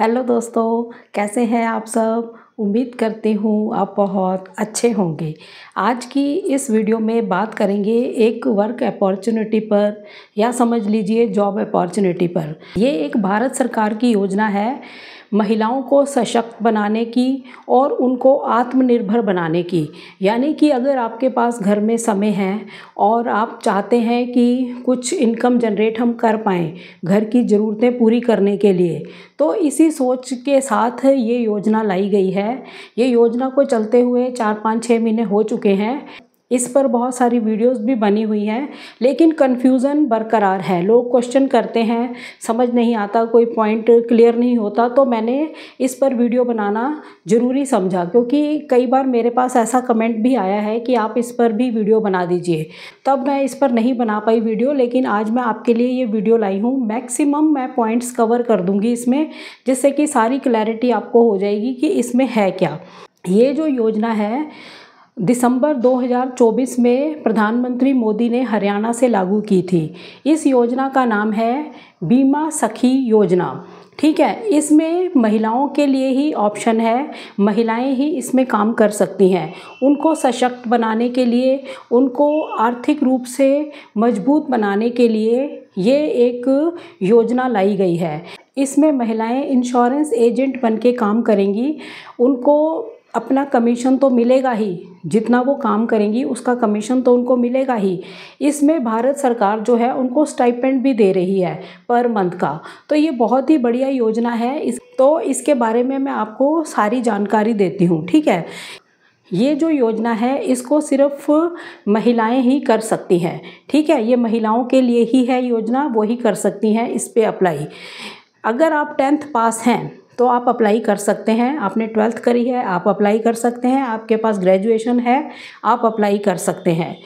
Hello दोस्तों, कैसे हैं आप सब। उम्मीद करती हूँ आप बहुत अच्छे होंगे। आज की इस वीडियो में बात करेंगे एक वर्क अपॉर्चुनिटी पर या समझ लीजिए जॉब अपॉर्चुनिटी पर। ये एक भारत सरकार की योजना है महिलाओं को सशक्त बनाने की और उनको आत्मनिर्भर बनाने की। यानी कि अगर आपके पास घर में समय है और आप चाहते हैं कि कुछ इनकम जनरेट हम कर पाएँ घर की ज़रूरतें पूरी करने के लिए, तो इसी सोच के साथ ये योजना लाई गई है। ये योजना को चलते हुए 4-5-6 महीने हो चुके हैं। इस पर बहुत सारी वीडियोस भी बनी हुई हैं, लेकिन कन्फ्यूज़न बरकरार है। लोग क्वेश्चन करते हैं, समझ नहीं आता, कोई पॉइंट क्लियर नहीं होता। तो मैंने इस पर वीडियो बनाना ज़रूरी समझा, क्योंकि कई बार मेरे पास ऐसा कमेंट भी आया है कि आप इस पर भी वीडियो बना दीजिए। तब मैं इस पर नहीं बना पाई वीडियो, लेकिन आज मैं आपके लिए ये वीडियो लाई हूँ। मैक्सिमम मैं पॉइंट्स कवर कर दूँगी इसमें, जिससे कि सारी क्लैरिटी आपको हो जाएगी कि इसमें है क्या। ये जो योजना है दिसंबर 2024 में प्रधानमंत्री मोदी ने हरियाणा से लागू की थी। इस योजना का नाम है बीमा सखी योजना। ठीक है, इसमें महिलाओं के लिए ही ऑप्शन है, महिलाएं ही इसमें काम कर सकती हैं। उनको सशक्त बनाने के लिए, उनको आर्थिक रूप से मजबूत बनाने के लिए ये एक योजना लाई गई है। इसमें महिलाएं इंश्योरेंस एजेंट बन के काम करेंगी। उनको अपना कमीशन तो मिलेगा ही, जितना वो काम करेंगी उसका कमीशन तो उनको मिलेगा ही। इसमें भारत सरकार जो है उनको स्टाइपेंड भी दे रही है पर मंथ का। तो ये बहुत ही बढ़िया योजना है। इसके बारे में मैं आपको सारी जानकारी देती हूँ। ठीक है, ये जो योजना है इसको सिर्फ महिलाएं ही कर सकती हैं। ठीक है, ये महिलाओं के लिए ही है योजना, वो ही कर सकती हैं इस पे अप्लाई। अगर आप 10th पास हैं तो आप अप्लाई कर सकते हैं। आपने 12th करी है, आप अप्लाई कर सकते हैं। आपके पास ग्रेजुएशन है, आप अप्लाई कर सकते हैं।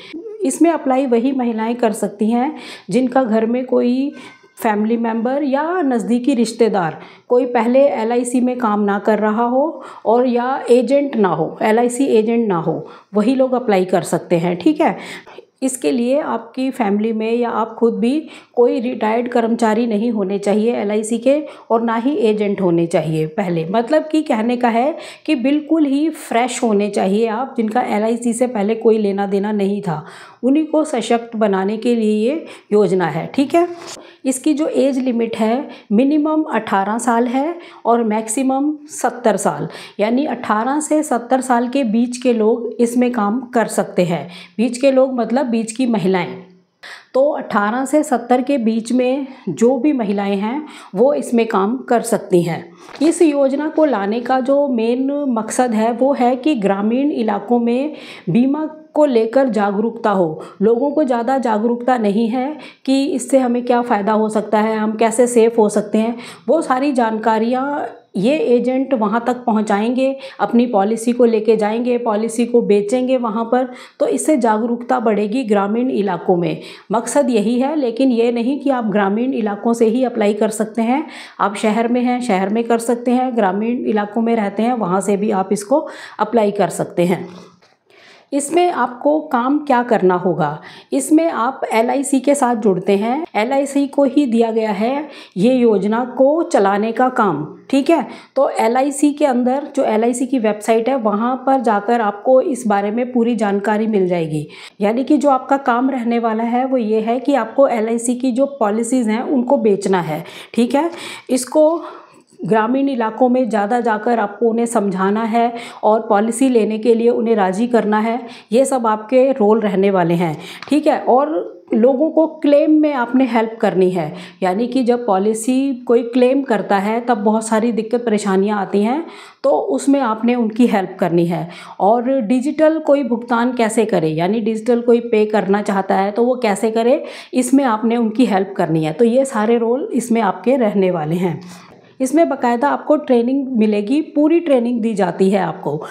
इसमें अप्लाई वही महिलाएं कर सकती हैं जिनका घर में कोई फैमिली मेम्बर या नज़दीकी रिश्तेदार कोई पहले LIC में काम ना कर रहा हो और या एजेंट ना हो, LIC एजेंट ना हो, वही लोग अप्लाई कर सकते हैं। ठीक है, इसके लिए आपकी फैमिली में या आप खुद भी कोई रिटायर्ड कर्मचारी नहीं होने चाहिए LIC के, और ना ही एजेंट होने चाहिए पहले। मतलब कि कहने का है कि बिल्कुल ही फ्रेश होने चाहिए आप, जिनका LIC से पहले कोई लेना देना नहीं था। उन्हीं को सशक्त बनाने के लिए ये योजना है। ठीक है, इसकी जो एज लिमिट है मिनिमम 18 साल है और मैक्सिमम 70 साल, यानी 18 से 70 साल के बीच के लोग इसमें काम कर सकते हैं। बीच के लोग मतलब बीच की महिलाएं। तो 18 से 70 के बीच में जो भी महिलाएं हैं वो इसमें काम कर सकती हैं। इस योजना को लाने का जो मेन मकसद है वो है कि ग्रामीण इलाकों में बीमा को लेकर जागरूकता हो। लोगों को ज़्यादा जागरूकता नहीं है कि इससे हमें क्या फ़ायदा हो सकता है, हम कैसे सेफ़ हो सकते हैं। वो सारी जानकारियाँ ये एजेंट वहाँ तक पहुँचाएंगे, अपनी पॉलिसी को लेके जाएंगे, पॉलिसी को बेचेंगे वहाँ पर। तो इससे जागरूकता बढ़ेगी ग्रामीण इलाकों में। मकसद यही है, लेकिन ये नहीं कि आप ग्रामीण इलाकों से ही अप्लाई कर सकते हैं। आप शहर में हैं, शहर में कर सकते हैं। ग्रामीण इलाकों में रहते हैं, वहाँ से भी आप इसको अप्लाई कर सकते हैं। इसमें आपको काम क्या करना होगा, इसमें आप LIC के साथ जुड़ते हैं। LIC को ही दिया गया है ये योजना को चलाने का काम। ठीक है, तो LIC के अंदर जो LIC की वेबसाइट है वहाँ पर जाकर आपको इस बारे में पूरी जानकारी मिल जाएगी। यानी कि जो आपका काम रहने वाला है वो ये है कि आपको LIC की जो पॉलिसीज़ हैं उनको बेचना है। ठीक है, इसको ग्रामीण इलाकों में ज़्यादा जाकर आपको उन्हें समझाना है और पॉलिसी लेने के लिए उन्हें राज़ी करना है। ये सब आपके रोल रहने वाले हैं। ठीक है, और लोगों को क्लेम में आपने हेल्प करनी है। यानी कि जब पॉलिसी कोई क्लेम करता है तब बहुत सारी दिक्कत परेशानियां आती हैं, तो उसमें आपने उनकी हेल्प करनी है। और डिजिटल कोई भुगतान कैसे करे, यानी डिजिटल कोई पे करना चाहता है तो वो कैसे करे, इसमें आपने उनकी हेल्प करनी है। तो ये सारे रोल इसमें आपके रहने वाले हैं। इसमें बाकायदा आपको ट्रेनिंग मिलेगी, पूरी ट्रेनिंग दी जाती है आपको।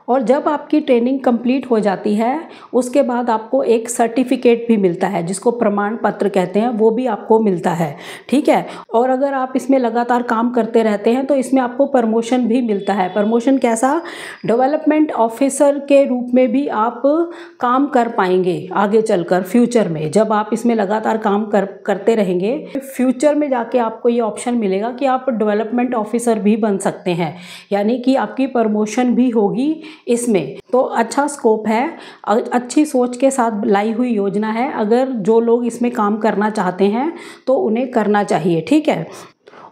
और जब आपकी ट्रेनिंग कंप्लीट हो जाती है उसके बाद आपको एक सर्टिफिकेट भी मिलता है जिसको प्रमाण पत्र कहते हैं, वो भी आपको मिलता है। ठीक है। और अगर आप इसमें लगातार काम करते रहते हैं तो इसमें आपको प्रमोशन भी मिलता है। प्रमोशन कैसा? डेवलपमेंट ऑफिसर के रूप में भी आप काम कर पाएंगे आगे चलकर फ्यूचर में। जब आप इसमें लगातार काम करते रहेंगे, फ्यूचर में जाके आपको ये ऑप्शन मिलेगा कि आप डेवलपमेंट ऑफिसर भी बन सकते हैं, यानी कि आपकी प्रमोशन भी होगी इसमें। तो अच्छा स्कोप है, अच्छी सोच के साथ लाई हुई योजना है। अगर जो लोग इसमें काम करना चाहते हैं तो उन्हें करना चाहिए। ठीक है।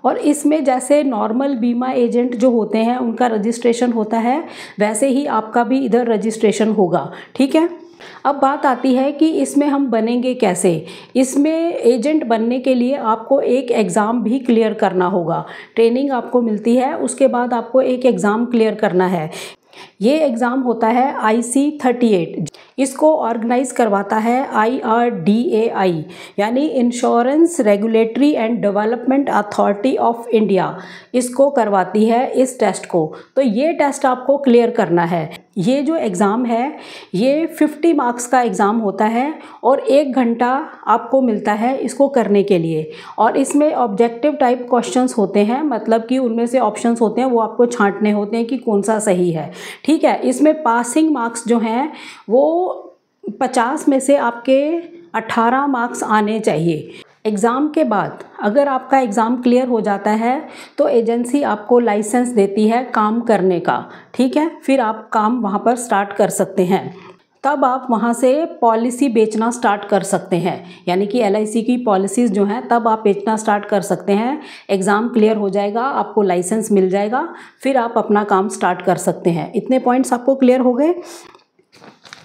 और इसमें जैसे नॉर्मल बीमा एजेंट जो होते हैं उनका रजिस्ट्रेशन होता है, वैसे ही आपका भी इधर रजिस्ट्रेशन होगा। ठीक है। अब बात आती है कि इसमें हम बनेंगे कैसे। इसमें एजेंट बनने के लिए आपको एक एग्ज़ाम भी क्लियर करना होगा। ट्रेनिंग आपको मिलती है, उसके बाद आपको एक एग्ज़ाम क्लियर करना है। ये एग्ज़ाम होता है IC38। इसको ऑर्गेनाइज करवाता है IRDAI, यानी insurance regulatory and development authority of India. इसको करवाती है इस टेस्ट को। तो ये टेस्ट आपको क्लियर करना है। ये जो एग्ज़ाम है ये 50 मार्क्स का एग्ज़ाम होता है और 1 घंटा आपको मिलता है इसको करने के लिए। और इसमें ऑब्जेक्टिव टाइप क्वेश्चंस होते हैं, मतलब कि उनमें से ऑप्शंस होते हैं वो आपको छांटने होते हैं कि कौन सा सही है। ठीक है। इसमें पासिंग मार्क्स जो हैं वो 50 में से आपके 18 मार्क्स आने चाहिए। एग्ज़ाम के बाद अगर आपका एग्ज़ाम क्लियर हो जाता है तो एजेंसी आपको लाइसेंस देती है काम करने का। ठीक है। फिर आप काम वहाँ पर स्टार्ट कर सकते हैं। तब आप वहाँ से पॉलिसी बेचना स्टार्ट कर सकते हैं, यानी कि LIC की पॉलिसीज़ जो हैं तब आप बेचना स्टार्ट कर सकते हैं। एग्ज़ाम क्लियर हो जाएगा, आपको लाइसेंस मिल जाएगा, फिर आप अपना काम स्टार्ट कर सकते हैं। इतने पॉइंट्स आपको क्लियर हो गए।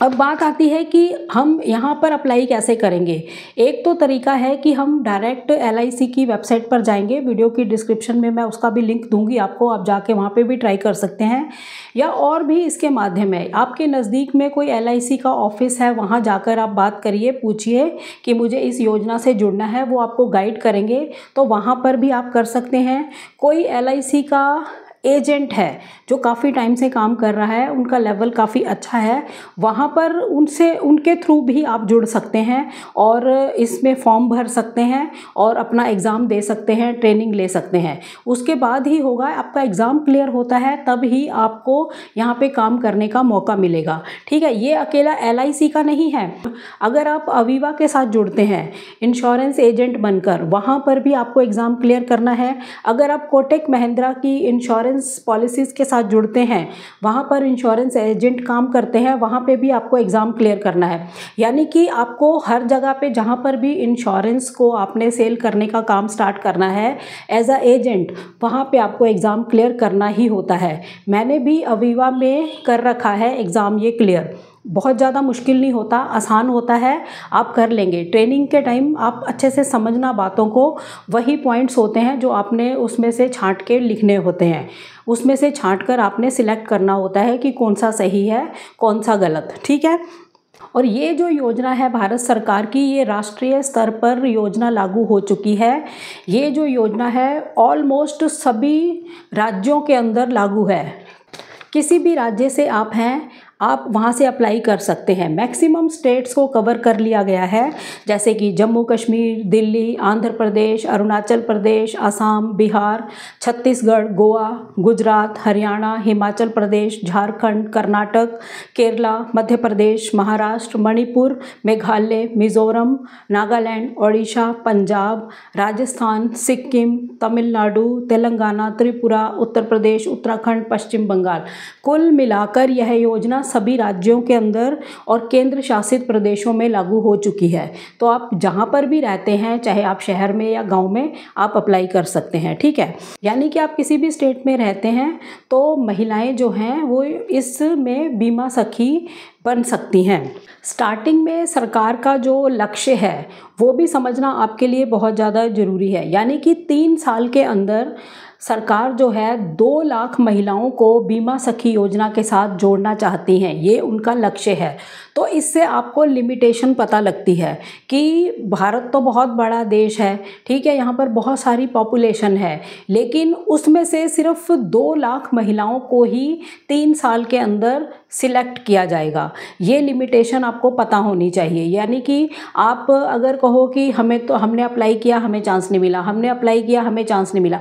अब बात आती है कि हम यहाँ पर अप्लाई कैसे करेंगे। एक तो तरीका है कि हम डायरेक्ट LIC की वेबसाइट पर जाएंगे, वीडियो की डिस्क्रिप्शन में मैं उसका भी लिंक दूंगी आपको, आप जाके वहाँ पे भी ट्राई कर सकते हैं। या और भी इसके माध्यम है, आपके नज़दीक में कोई LIC का ऑफिस है, वहाँ जाकर आप बात करिए, पूछिए कि मुझे इस योजना से जुड़ना है, वो आपको गाइड करेंगे। तो वहाँ पर भी आप कर सकते हैं। कोई LIC का एजेंट है जो काफ़ी टाइम से काम कर रहा है, उनका लेवल काफ़ी अच्छा है, वहाँ पर उनके थ्रू भी आप जुड़ सकते हैं और इसमें फॉर्म भर सकते हैं और अपना एग्ज़ाम दे सकते हैं, ट्रेनिंग ले सकते हैं। उसके बाद ही होगा, आपका एग्ज़ाम क्लियर होता है तब ही आपको यहाँ पे काम करने का मौका मिलेगा। ठीक है। ये अकेला LIC का नहीं है। अगर आप अवीवा के साथ जुड़ते हैं इंश्योरेंस एजेंट बनकर, वहाँ पर भी आपको एग्ज़ाम क्लियर करना है। अगर आप कोटक महिंद्रा की इंश्योरेंस पॉलिसीज़ के साथ जुड़ते हैं, वहाँ पर इंश्योरेंस एजेंट काम करते हैं, वहाँ पे भी आपको एग्ज़ाम क्लियर करना है। यानी कि आपको हर जगह पे जहाँ पर भी इंश्योरेंस को आपने सेल करने का काम स्टार्ट करना है एज अ एजेंट, वहाँ पे आपको एग्ज़ाम क्लियर करना ही होता है। मैंने भी अवीवा में कर रखा है एग्ज़ाम ये क्लियर। बहुत ज़्यादा मुश्किल नहीं होता, आसान होता है, आप कर लेंगे। ट्रेनिंग के टाइम आप अच्छे से समझना बातों को, वही पॉइंट्स होते हैं जो आपने उसमें से छांट के लिखने होते हैं। उसमें से छांट कर आपने सिलेक्ट करना होता है कि कौन सा सही है कौन सा गलत। ठीक है। और ये जो योजना है भारत सरकार की, ये राष्ट्रीय स्तर पर योजना लागू हो चुकी है। ये जो योजना है ऑलमोस्ट सभी राज्यों के अंदर लागू है। किसी भी राज्य से आप हैं, आप वहाँ से अप्लाई कर सकते हैं। मैक्सिमम स्टेट्स को कवर कर लिया गया है, जैसे कि जम्मू कश्मीर, दिल्ली, आंध्र प्रदेश, अरुणाचल प्रदेश, असम, बिहार, छत्तीसगढ़, गोवा, गुजरात, हरियाणा, हिमाचल प्रदेश, झारखंड, कर्नाटक, केरला, मध्य प्रदेश, महाराष्ट्र, मणिपुर, मेघालय, मिज़ोरम, नागालैंड, ओडिशा, पंजाब, राजस्थान, सिक्किम, तमिलनाडु, तेलंगाना, त्रिपुरा, उत्तर प्रदेश, उत्तराखंड, पश्चिम बंगाल। कुल मिलाकर यह योजना सभी राज्यों के अंदर और केंद्र शासित प्रदेशों में लागू हो चुकी है। तो आप जहां पर भी रहते हैं, चाहे आप शहर में या गांव में, आप अप्लाई कर सकते हैं। ठीक है। यानी कि आप किसी भी स्टेट में रहते हैं तो महिलाएं जो हैं वो इसमें बीमा सखी बन सकती हैं। स्टार्टिंग में सरकार का जो लक्ष्य है वो भी समझना आपके लिए बहुत ज़्यादा ज़रूरी है। यानी कि 3 साल के अंदर सरकार जो है 2 लाख महिलाओं को बीमा सखी योजना के साथ जोड़ना चाहती हैं, ये उनका लक्ष्य है। तो इससे आपको लिमिटेशन पता लगती है कि भारत तो बहुत बड़ा देश है, ठीक है, यहाँ पर बहुत सारी पॉपुलेशन है, लेकिन उसमें से सिर्फ 2 लाख महिलाओं को ही 3 साल के अंदर सिलेक्ट किया जाएगा। ये लिमिटेशन आपको पता होनी चाहिए। यानी कि आप अगर कहो कि हमने अप्लाई किया, हमें चांस नहीं मिला, हमने अप्लाई किया, हमें चांस नहीं मिला,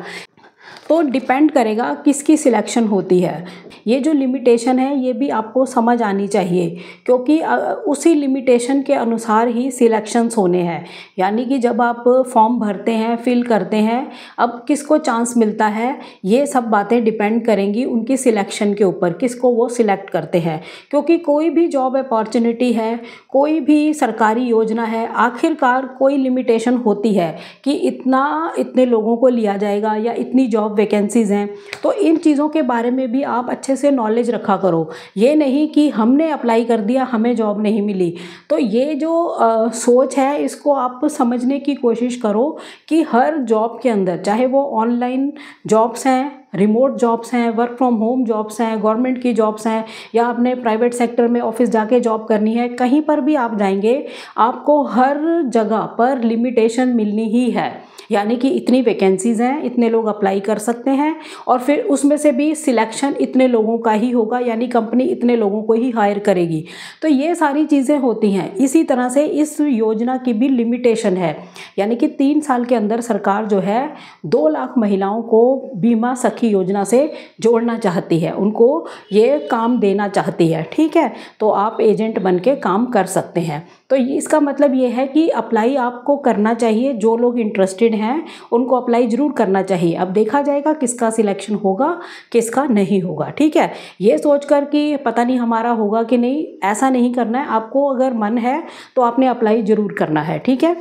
तो डिपेंड करेगा किसकी सिलेक्शन होती है। ये जो लिमिटेशन है ये भी आपको समझ आनी चाहिए, क्योंकि उसी लिमिटेशन के अनुसार ही सिलेक्शंस होने हैं। यानी कि जब आप फॉर्म भरते हैं, फिल करते हैं, अब किसको चांस मिलता है, ये सब बातें डिपेंड करेंगी उनकी सिलेक्शन के ऊपर, किसको वो सिलेक्ट करते हैं। क्योंकि कोई भी जॉब अपॉर्चुनिटी है, कोई भी सरकारी योजना है, आखिरकार कोई लिमिटेशन होती है कि इतने लोगों को लिया जाएगा या इतनी जॉब वैकेंसीज़ हैं। तो इन चीज़ों के बारे में भी आप अच्छे से नॉलेज रखा करो। ये नहीं कि हमने अप्लाई कर दिया, हमें जॉब नहीं मिली। तो ये जो सोच है, इसको आप समझने की कोशिश करो कि हर जॉब के अंदर, चाहे वो ऑनलाइन जॉब्स हैं, रिमोट जॉब्स हैं, वर्क फ्रॉम होम जॉब्स हैं, गवर्नमेंट की जॉब्स हैं, या आपने प्राइवेट सेक्टर में ऑफिस जाके जॉब करनी है, कहीं पर भी आप जाएंगे आपको हर जगह पर लिमिटेशन मिलनी ही है। यानी कि इतनी वैकेंसीज़ हैं, इतने लोग अप्लाई कर सकते हैं, और फिर उसमें से भी सिलेक्शन इतने लोगों का ही होगा, यानी कंपनी इतने लोगों को ही हायर करेगी। तो ये सारी चीज़ें होती हैं। इसी तरह से इस योजना की भी लिमिटेशन है। यानी कि 3 साल के अंदर सरकार जो है 2 लाख महिलाओं को बीमा सखी योजना से जोड़ना चाहती है, उनको ये काम देना चाहती है, ठीक है। तो आप एजेंट बन के काम कर सकते हैं। तो इसका मतलब ये है कि अप्लाई आपको करना चाहिए। जो लोग इंटरेस्टेड हैं उनको अप्लाई ज़रूर करना चाहिए। अब देखा जाएगा किसका सिलेक्शन होगा, किसका नहीं होगा, ठीक है। ये सोचकर कि पता नहीं हमारा होगा कि नहीं, ऐसा नहीं करना है। आपको अगर मन है तो आपने अप्लाई ज़रूर करना है, ठीक है।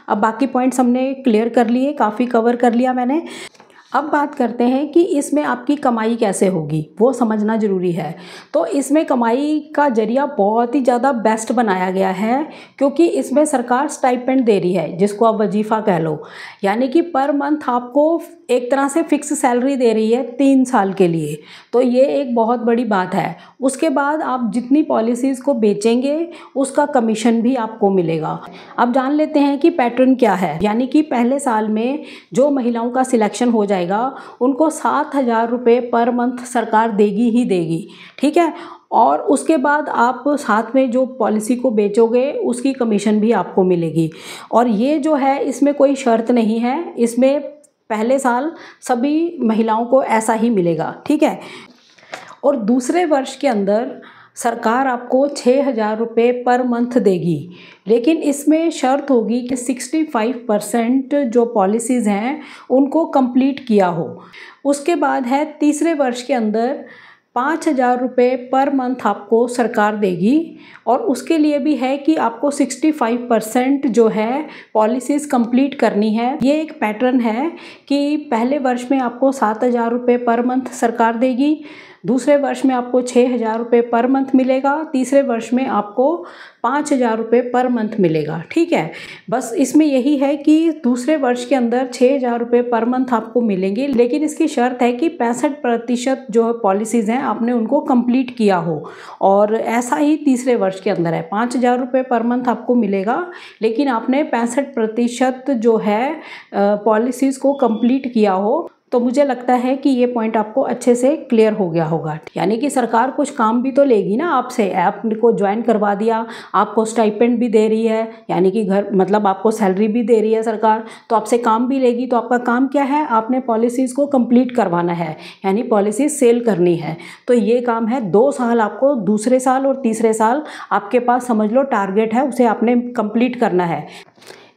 अब बाकी पॉइंट्स हमने क्लियर कर लिए, काफ़ी कवर कर लिया मैंने। अब बात करते हैं कि इसमें आपकी कमाई कैसे होगी, वो समझना ज़रूरी है। तो इसमें कमाई का जरिया बहुत ही ज़्यादा बेस्ट बनाया गया है, क्योंकि इसमें सरकार स्टाइपेंड दे रही है, जिसको आप वजीफ़ा कह लो। यानी कि पर मंथ आपको एक तरह से फिक्स सैलरी दे रही है 3 साल के लिए। तो ये एक बहुत बड़ी बात है। उसके बाद आप जितनी पॉलिसीज़ को बेचेंगे उसका कमीशन भी आपको मिलेगा। अब जान लेते हैं कि पैटर्न क्या है। यानी कि पहले साल में जो महिलाओं का सिलेक्शन हो जाएगा उनको 7,000 रुपये पर मंथ सरकार देगी ही देगी, ठीक है। और उसके बाद आप साथ में जो पॉलिसी को बेचोगे उसकी कमीशन भी आपको मिलेगी। और ये जो है इसमें कोई शर्त नहीं है, इसमें पहले साल सभी महिलाओं को ऐसा ही मिलेगा, ठीक है। और दूसरे वर्ष के अंदर सरकार आपको 6,000 रुपये पर मंथ देगी, लेकिन इसमें शर्त होगी कि 65% जो पॉलिसीज़ हैं उनको कंप्लीट किया हो। उसके बाद है तीसरे वर्ष के अंदर 5,000 रुपये पर मंथ आपको सरकार देगी, और उसके लिए भी है कि आपको 65% जो है पॉलिसीज़ कंप्लीट करनी है। ये एक पैटर्न है कि पहले वर्ष में आपको 7,000 रुपये पर मंथ सरकार देगी, दूसरे वर्ष में आपको 6,000 रुपये पर मंथ मिलेगा, तीसरे वर्ष में आपको 5,000 रुपये पर मंथ मिलेगा, ठीक है। बस इसमें यही है कि दूसरे वर्ष के अंदर 6,000 रुपये पर मंथ आपको मिलेंगे, लेकिन इसकी शर्त है कि 65% जो पॉलिसीज़ हैं आपने उनको कंप्लीट किया हो। और ऐसा ही तीसरे वर्ष के अंदर है, 5,000 रुपये पर मंथ आपको मिलेगा, लेकिन आपने 65% जो है पॉलिसीज़ को कंप्लीट किया हो। तो मुझे लगता है कि ये पॉइंट आपको अच्छे से क्लियर हो गया होगा। यानी कि सरकार कुछ काम भी तो लेगी ना आपसे। आपको ज्वाइन करवा दिया, आपको स्टाइपेंड भी दे रही है, यानी कि घर मतलब आपको सैलरी भी दे रही है सरकार, तो आपसे काम भी लेगी। तो आपका काम क्या है, आपने पॉलिसीज़ को कंप्लीट करवाना है, यानी पॉलिसीज़ सेल करनी है। तो ये काम है। 2 साल आपको, दूसरे साल और तीसरे साल आपके पास समझ लो टारगेट है, उसे आपने कंप्लीट करना है।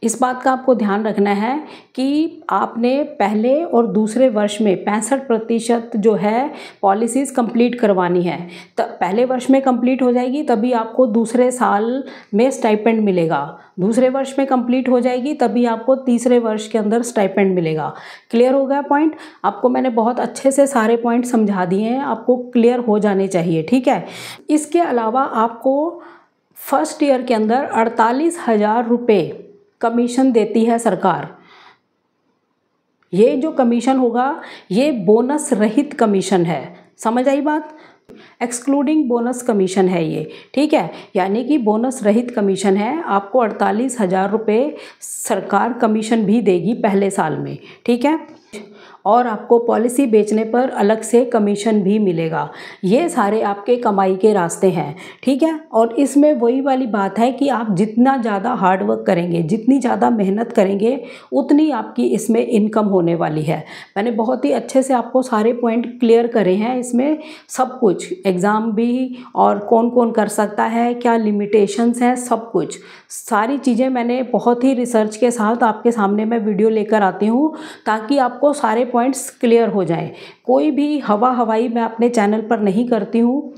इस बात का आपको ध्यान रखना है कि आपने पहले और दूसरे वर्ष में 65% जो है पॉलिसीज़ कंप्लीट करवानी है। पहले वर्ष में कंप्लीट हो जाएगी तभी आपको दूसरे साल में स्टाइपेंड मिलेगा, दूसरे वर्ष में कंप्लीट हो जाएगी तभी आपको तीसरे वर्ष के अंदर स्टाइपेंड मिलेगा। क्लियर हो गया पॉइंट? आपको मैंने बहुत अच्छे से सारे पॉइंट समझा दिए हैं, आपको क्लियर हो जाने चाहिए, ठीक है। इसके अलावा आपको फर्स्ट ईयर के अंदर 48,000 रुपये कमीशन देती है सरकार। ये जो कमीशन होगा ये बोनस रहित कमीशन है। समझ आई बात? एक्सक्लूडिंग बोनस कमीशन है ये, ठीक है। यानी कि बोनस रहित कमीशन है। आपको 48,000 रुपये सरकार कमीशन भी देगी पहले साल में, ठीक है। और आपको पॉलिसी बेचने पर अलग से कमीशन भी मिलेगा। ये सारे आपके कमाई के रास्ते हैं, ठीक है। और इसमें वही वाली बात है कि आप जितना ज़्यादा हार्डवर्क करेंगे, जितनी ज़्यादा मेहनत करेंगे, उतनी आपकी इसमें इनकम होने वाली है। मैंने बहुत ही अच्छे से आपको सारे पॉइंट क्लियर करे हैं इसमें, सब कुछ, एग्ज़ाम भी और कौन कौन कर सकता है, क्या लिमिटेशंस हैं, सब कुछ सारी चीज़ें मैंने बहुत ही रिसर्च के साथ आपके सामने मैं वीडियो लेकर आती हूँ, ताकि आपको सारे पॉइंट्स क्लियर हो जाएं। कोई भी हवाई मैं अपने चैनल पर नहीं करती हूँ।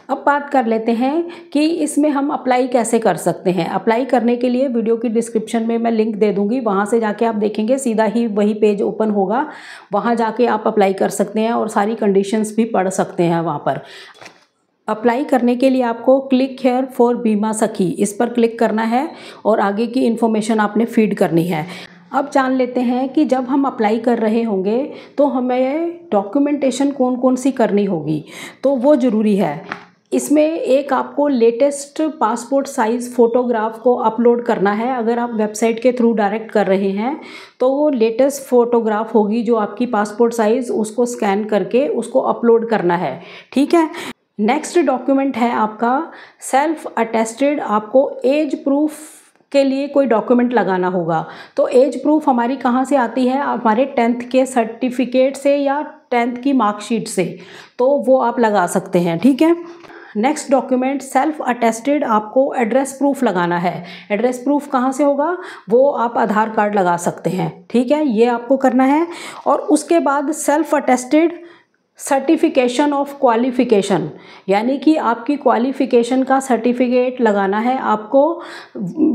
अब बात कर लेते हैं कि इसमें हम अप्लाई कैसे कर सकते हैं। अप्लाई करने के लिए वीडियो की डिस्क्रिप्शन में मैं लिंक दे दूँगी, वहाँ से जाके आप देखेंगे, सीधा ही वही पेज ओपन होगा, वहाँ जाके आप अप्लाई कर सकते हैं और सारी कंडीशंस भी पढ़ सकते हैं वहाँ पर। अप्लाई करने के लिए आपको क्लिक हेयर फॉर बीमा सखी, इस पर क्लिक करना है और आगे की इन्फॉर्मेशन आपने फीड करनी है। अब जान लेते हैं कि जब हम अप्लाई कर रहे होंगे तो हमें डॉक्यूमेंटेशन कौन कौन सी करनी होगी, तो वो ज़रूरी है। इसमें एक आपको लेटेस्ट पासपोर्ट साइज़ फ़ोटोग्राफ को अपलोड करना है। अगर आप वेबसाइट के थ्रू डायरेक्ट कर रहे हैं तो वो लेटेस्ट फ़ोटोग्राफ होगी जो आपकी पासपोर्ट साइज़, उसको स्कैन करके उसको अपलोड करना है, ठीक है। नेक्स्ट डॉक्यूमेंट है आपका सेल्फ अटेस्टेड। आपको एज प्रूफ के लिए कोई डॉक्यूमेंट लगाना होगा। तो एज प्रूफ हमारी कहाँ से आती है? हमारे 10th के सर्टिफिकेट से या 10th की मार्कशीट से, तो वो आप लगा सकते हैं, ठीक है। नेक्स्ट डॉक्यूमेंट सेल्फ अटेस्टेड, आपको एड्रेस प्रूफ लगाना है। एड्रेस प्रूफ कहाँ से होगा? वो आप आधार कार्ड लगा सकते हैं, ठीक है, ये आपको करना है। और उसके बाद self attested certification of qualification, यानी कि आपकी क्वालिफ़िकेशन का सर्टिफिकेट लगाना है आपको।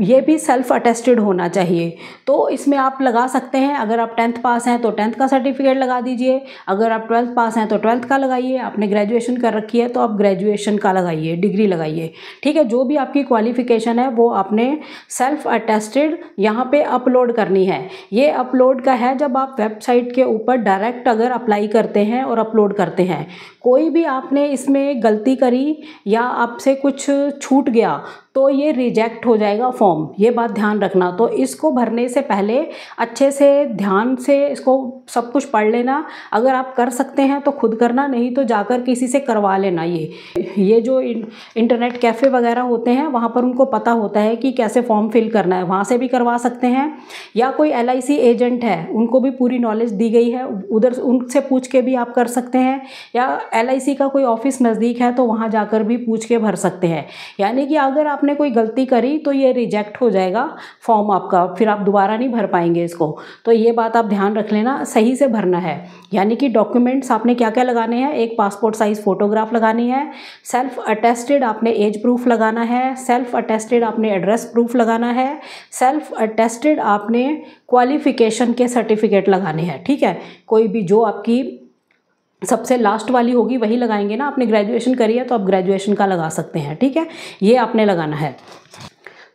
ये भी सेल्फ अटेस्टेड होना चाहिए। तो इसमें आप लगा सकते हैं, अगर आप 10th पास हैं तो 10th का सर्टिफिकेट लगा दीजिए, अगर आप 12th पास हैं तो 12th का लगाइए, आपने ग्रेजुएशन कर रखी है तो आप ग्रेजुएशन का लगाइए, डिग्री लगाइए, ठीक है। जो भी आपकी क्वालिफ़िकेशन है वो आपने सेल्फ अटेस्टेड यहाँ पे अपलोड करनी है। ये अपलोड का है जब आप वेबसाइट के ऊपर डायरेक्ट अगर अप्लाई करते हैं और अपलोड करते हैं। कोई भी आपने इसमें गलती करी या आपसे कुछ छूट गया तो ये रिजेक्ट हो जाएगा फॉर्म, ये बात ध्यान रखना। तो इसको भरने से पहले अच्छे से ध्यान से इसको सब कुछ पढ़ लेना। अगर आप कर सकते हैं तो खुद करना, नहीं तो जाकर किसी से करवा लेना। ये जो इंटरनेट कैफ़े वगैरह होते हैं वहाँ पर उनको पता होता है कि कैसे फॉर्म फिल करना है, वहाँ से भी करवा सकते हैं। या कोई LIC एजेंट है, उनको भी पूरी नॉलेज दी गई है, उधर उनसे पूछ के भी आप कर सकते हैं। या LIC का कोई ऑफिस नज़दीक है तो वहाँ जाकर भी पूछ के भर सकते हैं। यानी कि अगर आपने कोई गलती करी तो ये रिजेक्ट हो जाएगा फॉर्म आपका, फिर आप दोबारा नहीं भर पाएंगे इसको। तो ये बात आप ध्यान रख लेना, सही से भरना है। यानी कि डॉक्यूमेंट्स आपने क्या क्या लगाने हैं? एक पासपोर्ट साइज़ फ़ोटोग्राफ लगानी है, सेल्फ अटेस्टेड आपने एज प्रूफ लगाना है, सेल्फ अटेस्टेड आपने एड्रेस प्रूफ लगाना है, सेल्फ अटेस्टेड आपने क्वालिफ़िकेशन के सर्टिफिकेट लगाने हैं, ठीक है। कोई भी जो आपकी सबसे लास्ट वाली होगी वही लगाएंगे ना। आपने ग्रेजुएशन करी है तो आप ग्रेजुएशन का लगा सकते हैं, ठीक है, ये आपने लगाना है।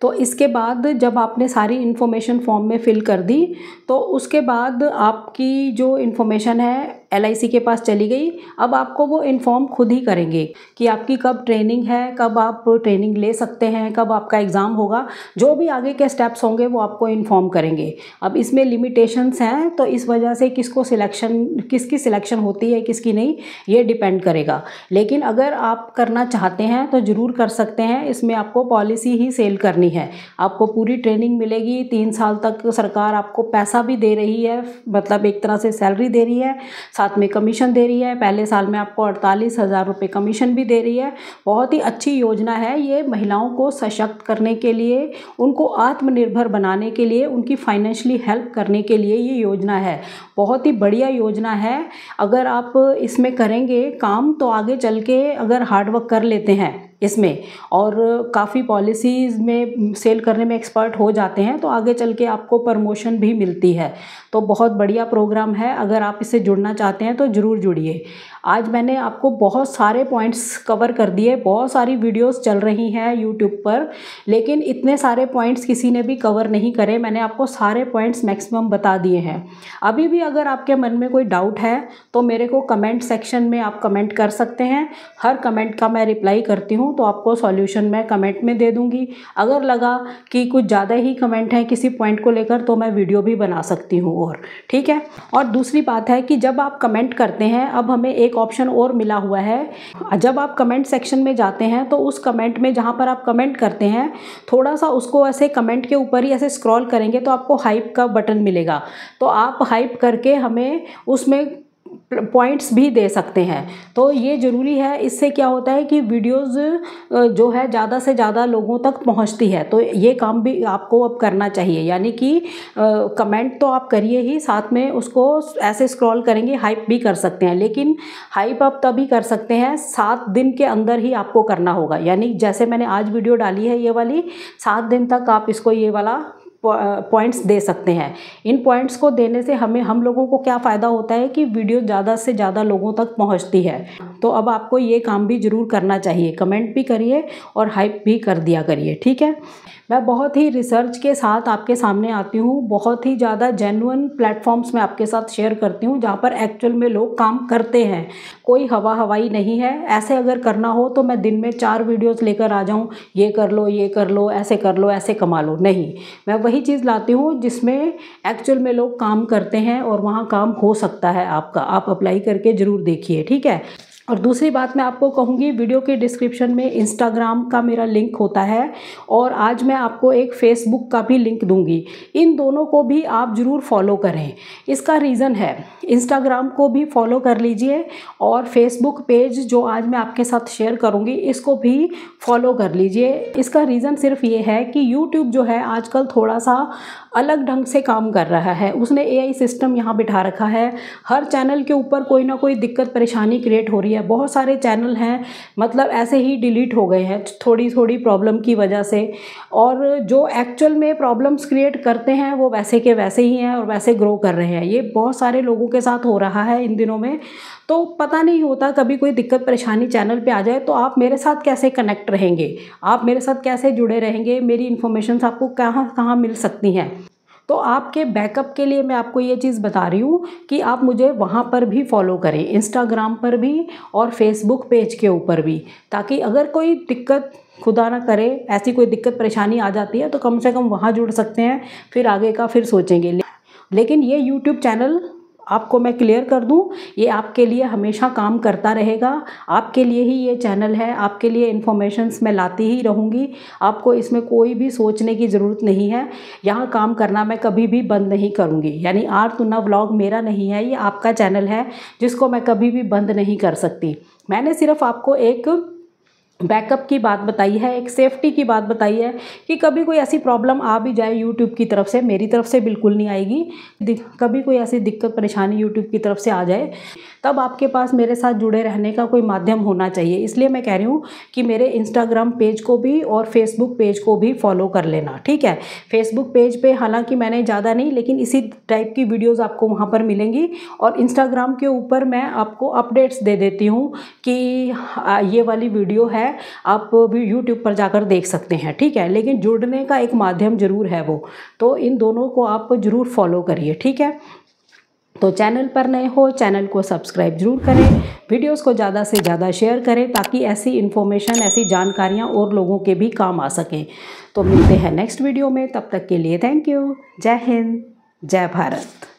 तो इसके बाद जब आपने सारी इन्फॉर्मेशन फॉर्म में फिल कर दी तो उसके बाद आपकी जो इन्फॉर्मेशन है LIC के पास चली गई। अब आपको वो इन्फॉर्म खुद ही करेंगे कि आपकी कब ट्रेनिंग है, कब आप ट्रेनिंग ले सकते हैं, कब आपका एग्ज़ाम होगा, जो भी आगे के स्टेप्स होंगे वो आपको इन्फॉर्म करेंगे। अब इसमें लिमिटेशंस हैं तो इस वजह से किसकी सिलेक्शन होती है किसकी नहीं, ये डिपेंड करेगा। लेकिन अगर आप करना चाहते हैं तो ज़रूर कर सकते हैं। इसमें आपको पॉलिसी ही सेल करनी है, आपको पूरी ट्रेनिंग मिलेगी। 3 साल तक सरकार आपको पैसा भी दे रही है, मतलब एक तरह से सैलरी दे रही है, साथ में कमीशन दे रही है। पहले साल में आपको 48,000 रुपये कमीशन भी दे रही है। बहुत ही अच्छी योजना है ये, महिलाओं को सशक्त करने के लिए, उनको आत्मनिर्भर बनाने के लिए, उनकी फाइनेंशियली हेल्प करने के लिए ये योजना है। बहुत ही बढ़िया योजना है। अगर आप इसमें करेंगे काम तो आगे चल के अगर हार्डवर्क कर लेते हैं इसमें और काफ़ी पॉलिसीज़ में सेल करने में एक्सपर्ट हो जाते हैं तो आगे चल के आपको प्रमोशन भी मिलती है। तो बहुत बढ़िया प्रोग्राम है, अगर आप इससे जुड़ना चाहते हैं तो ज़रूर जुड़िए। आज मैंने आपको बहुत सारे पॉइंट्स कवर कर दिए, बहुत सारी वीडियोस चल रही हैं यूट्यूब पर, लेकिन इतने सारे पॉइंट्स किसी ने भी कवर नहीं करे। मैंने आपको सारे पॉइंट्स मैक्सिमम बता दिए हैं। अभी भी अगर आपके मन में कोई डाउट है तो मेरे को कमेंट सेक्शन में आप कमेंट कर सकते हैं। हर कमेंट का मैं रिप्लाई करती हूँ, तो आपको सॉल्यूशन मैं कमेंट में दे दूँगी। अगर लगा कि कुछ ज़्यादा ही कमेंट हैं किसी पॉइंट को लेकर तो मैं वीडियो भी बना सकती हूँ और ठीक है। और दूसरी बात है कि जब आप कमेंट करते हैं, अब हमें एक ऑप्शन और मिला हुआ है। जब आप कमेंट सेक्शन में जाते हैं तो उस कमेंट में जहाँ पर आप कमेंट करते हैं, थोड़ा सा उसको ऐसे कमेंट के ऊपर ही ऐसे स्क्रॉल करेंगे तो आपको हाइप का बटन मिलेगा। तो आप हाइप करके हमें उसमें पॉइंट्स भी दे सकते हैं। तो ये ज़रूरी है। इससे क्या होता है कि वीडियोज़ जो है ज़्यादा से ज़्यादा लोगों तक पहुंचती है। तो ये काम भी आपको अब करना चाहिए, यानी कि कमेंट तो आप करिए ही, साथ में उसको ऐसे स्क्रॉल करेंगे, हाइप भी कर सकते हैं। लेकिन हाइप आप तभी कर सकते हैं 7 दिन के अंदर ही आपको करना होगा। यानी जैसे मैंने आज वीडियो डाली है ये वाली, 7 दिन तक आप इसको ये वाला पॉइंट्स दे सकते हैं। इन पॉइंट्स को देने से हम लोगों को क्या फ़ायदा होता है कि वीडियो ज़्यादा से ज़्यादा लोगों तक पहुंचती है। तो अब आपको ये काम भी ज़रूर करना चाहिए, कमेंट भी करिए और हाइप भी कर दिया करिए, ठीक है। मैं बहुत ही रिसर्च के साथ आपके सामने आती हूँ, बहुत ही ज़्यादा जेन्युइन प्लेटफॉर्म्स में आपके साथ शेयर करती हूँ जहाँ पर एक्चुअल में लोग काम करते हैं। कोई हवा हवाई नहीं है। ऐसे अगर करना हो तो मैं दिन में 4 वीडियोस लेकर आ जाऊँ, ये कर लो, ये कर लो, ऐसे कर लो, ऐसे कमा लो, नहीं। मैं वही चीज़ लाती हूँ जिसमें एक्चुअल में लोग काम करते हैं और वहाँ काम हो सकता है आपका। आप अप्लाई करके ज़रूर देखिए, ठीक है। और दूसरी बात मैं आपको कहूँगी, वीडियो के डिस्क्रिप्शन में इंस्टाग्राम का मेरा लिंक होता है और आज मैं आपको एक फेसबुक का भी लिंक दूंगी। इन दोनों को भी आप ज़रूर फॉलो करें। इसका रीज़न है, इंस्टाग्राम को भी फॉलो कर लीजिए और फेसबुक पेज जो आज मैं आपके साथ शेयर करूँगी इसको भी फॉलो कर लीजिए। इसका रीज़न सिर्फ ये है कि यूट्यूब जो है आजकल थोड़ा सा अलग ढंग से काम कर रहा है। उसने एआई सिस्टम यहाँ बिठा रखा है। हर चैनल के ऊपर कोई ना कोई दिक्कत परेशानी क्रिएट हो रही है। बहुत सारे चैनल हैं मतलब ऐसे ही डिलीट हो गए हैं थोड़ी थोड़ी प्रॉब्लम की वजह से, और जो एक्चुअल में प्रॉब्लम्स क्रिएट करते हैं वो वैसे के वैसे ही हैं और वैसे ग्रो कर रहे हैं। ये बहुत सारे लोगों के साथ हो रहा है इन दिनों में। तो पता नहीं होता, कभी कोई दिक्कत परेशानी चैनल पे आ जाए तो आप मेरे साथ कैसे कनेक्ट रहेंगे, आप मेरे साथ कैसे जुड़े रहेंगे, मेरी इन्फॉर्मेशन आपको कहाँ कहाँ मिल सकती हैं। तो आपके बैकअप के लिए मैं आपको ये चीज़ बता रही हूँ कि आप मुझे वहाँ पर भी फॉलो करें, इंस्टाग्राम पर भी और फेसबुक पेज के ऊपर भी, ताकि अगर कोई दिक्कत खुदा ना करे ऐसी कोई दिक्कत परेशानी आ जाती है तो कम से कम वहाँ जुड़ सकते हैं। फिर आगे का फिर सोचेंगे। लेकिन ये यूट्यूब चैनल आपको मैं क्लियर कर दूं, ये आपके लिए हमेशा काम करता रहेगा। आपके लिए ही ये चैनल है, आपके लिए इन्फॉर्मेशंस मैं लाती ही रहूँगी। आपको इसमें कोई भी सोचने की ज़रूरत नहीं है। यहाँ काम करना मैं कभी भी बंद नहीं करूँगी। यानी आर तुना व्लॉग मेरा नहीं है, ये आपका चैनल है जिसको मैं कभी भी बंद नहीं कर सकती। मैंने सिर्फ आपको एक बैकअप की बात बताई है, एक सेफ्टी की बात बताई है कि कभी कोई ऐसी प्रॉब्लम आ भी जाए यूट्यूब की तरफ से, मेरी तरफ से बिल्कुल नहीं आएगी, कभी कोई ऐसी दिक्कत परेशानी यूट्यूब की तरफ से आ जाए तब आपके पास मेरे साथ जुड़े रहने का कोई माध्यम होना चाहिए। इसलिए मैं कह रही हूँ कि मेरे इंस्टाग्राम पेज को भी और फेसबुक पेज को भी फॉलो कर लेना, ठीक है। फेसबुक पेज पे हालांकि मैंने ज़्यादा नहीं लेकिन इसी टाइप की वीडियोज़ आपको वहाँ पर मिलेंगी, और इंस्टाग्राम के ऊपर मैं आपको अपडेट्स दे देती हूँ कि ये वाली वीडियो है, आप भी यूट्यूब पर जाकर देख सकते हैं, ठीक है। लेकिन जुड़ने का एक माध्यम ज़रूर है वो, तो इन दोनों को आप ज़रूर फॉलो करिए, ठीक है। तो चैनल पर नए हो, चैनल को सब्सक्राइब जरूर करें, वीडियोस को ज़्यादा से ज़्यादा शेयर करें ताकि ऐसी इन्फॉर्मेशन, ऐसी जानकारियाँ और लोगों के भी काम आ सकें। तो मिलते हैं नेक्स्ट वीडियो में, तब तक के लिए थैंक यू। जय हिंद, जय भारत।